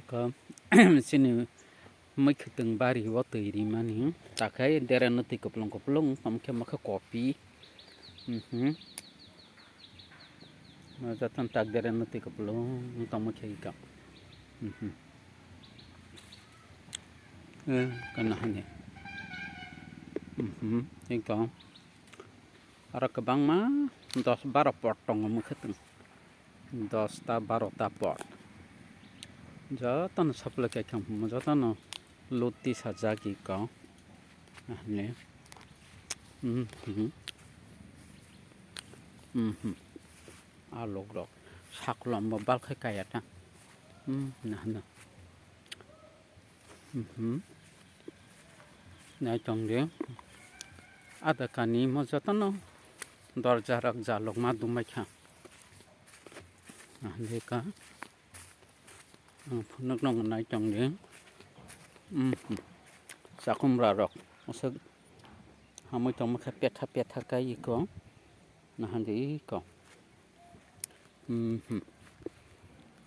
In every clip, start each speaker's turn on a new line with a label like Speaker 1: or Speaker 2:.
Speaker 1: Có xin mwkhwtwng bari wo tiri mani takai dera nati koplong pamke maka kopi jatan tak dera nati koplong tamu ka kana hane iko ara kabang ma 10-12 potong mwkhwtwng 10-12 pot jatan saplak kam jatan loti sajaki ka ahne alog rok saklom bal khai kayata nah na chong de ada kani mo jatan dorja rak jalok ma dumai kha ahne ka phunok nong nai chong de sakumra rok osok hamoi tong ma petha kai ko nahandi ko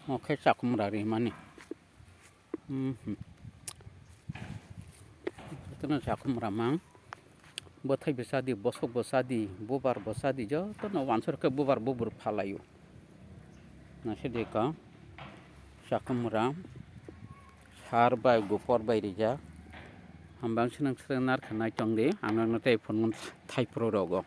Speaker 1: oke sakumra ri mani tena sakumra mang bothai besadi bosok bosadi bobar bosadi jo to no wansor ke bobar bobur phalayo na sede ka sakumra har bai gopor bai rija hambang sinang srenar khanai chongde amang natai phone thai pro rogo